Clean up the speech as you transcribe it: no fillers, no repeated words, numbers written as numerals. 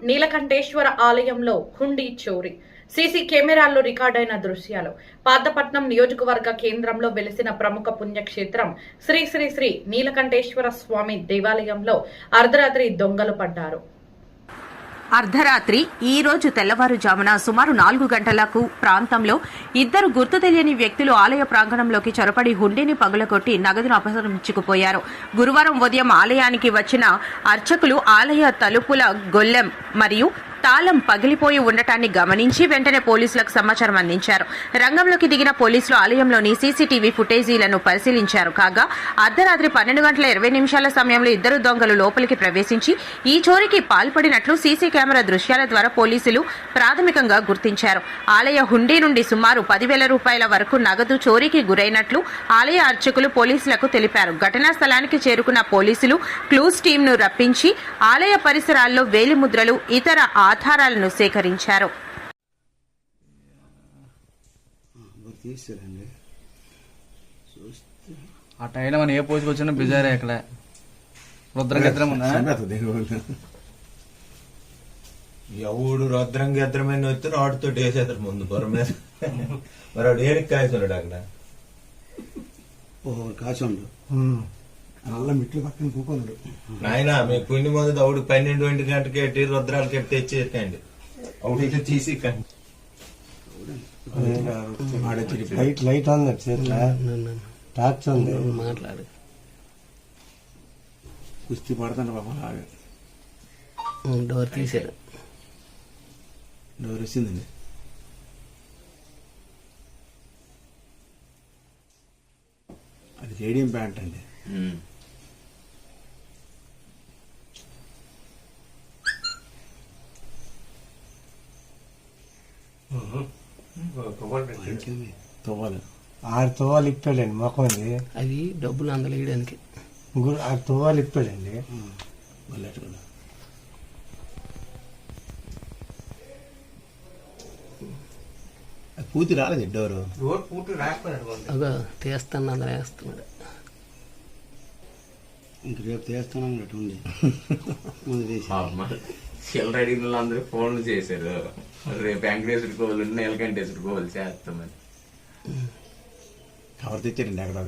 నీలకంఠేశ్వర ఆలయంలో హుండీ చోరీ. సీసీ కెమెరాల్లో రికార్డైన దృశ్యాలు. పాతపట్నం నియోజకవర్గ కేంద్రంలో వెలిసిన ప్రముఖ పుణ్యక్షేత్రం శ్రీ శ్రీ శ్రీ నీలకంఠేశ్వర స్వామి దేవాలయంలో అర్ధరాత్రి దొంగలు పడ్డారు. అర్ధరాత్రి ఈ రోజు తెల్లవారుజామున సుమారు 4 గంటలకు ప్రాంతంలో ఇద్దరు గుర్తు తెలియని వ్యక్తులు ఆలయ ప్రాంగణంలోకి చొరబడి హుండీని పగులగొట్టి నగదును అపహరించుకుపోయారు. గురువారం ఉదయం ఆలయానికి వచ్చిన అర్చకులు ఆలయ తలుపుల గొల్లెం మరియు తాళం పగిలిపోయి ఉండటాన్ని గమనించి వెంటనే పోలీసులకు సమాచారం అందించారు. రంగంలోకి దిగిన పోలీసులు ఆలయంలోని సీసీటీవీ ఫుటేజీలను పరిశీలించారు. కాగా అర్ధరాత్రి 12:20 సమయంలో ఇద్దరు దొంగలు లోపలికి ప్రవేశించి ఈ చోరీకి పాల్పడినట్లు సీసీ కెమెరా దృశ్యాల ద్వారా పోలీసులు ప్రాథమికంగా గుర్తించారు. ఆలయ హుండీ నుండి సుమారు 10,000 రూపాయల వరకు నగదు చోరీకి గురైనట్లు ఆలయ అర్చకులు పోలీసులకు తెలిపారు. ఘటనా స్థలానికి చేరుకున్న పోలీసులు క్లూస్ టీంను రప్పించి ఆలయ పరిసరాల్లో వేలిముద్రలు ఇతర ఆధారాలను సేకరించారు. ఆ టైంలో మనం ఏ పోజుకి వచ్చినా బిజారే ఇక్కడ రుద్రగద్రం ఎవడు రుద్రంగద్రమైన వచ్చి ఆడుతో వేసేస్తారు ముందు పొర మీద. మరి వాడు ఏనికి కాయతున్నాడు అక్కడ కాచండు అల్ల మిట్లు పక్కన కూకున్నాడు. నాయన మీ పుణ్య మందు అవుడు 12 గంటకి ఎట్టి రుద్రాలు కట్టి తెచ్చేకండి అవుడు తీసి లైట్ ఉంది చేతిలో టార్చ్ ఉంది. మాట్లాడు కుస్తీ పడతాను బాబా. లాగా డోర్ తీసాడు. డోర్ వచ్చిందండి. అది రేడియం ప్యాంట్ అండి. తువ్వాలి 6 తువ్వాలు ఇప్పాడండి మొక్కమంది. అవి డబ్బులు అందులో వేయడానికి 6 తువ్వాలు ఇప్పాడండి. పూర్తి రాలేదు డోరు. రోడ్ పూర్తి రాకపోయాడు. అగో తీస్తాను అందులో వేస్తున్నాడు. ఇంక రేపు తీస్తాను ఉంది. చిల్లర అడిగిన వాళ్ళందరూ ఫోన్లు చేశారు. రేపు వెంకటేశ్వర కోవాలి నీలకంఠేశ్వర కోవాలి చేస్తామని. కవర్ తెచ్చారండి అక్కడ.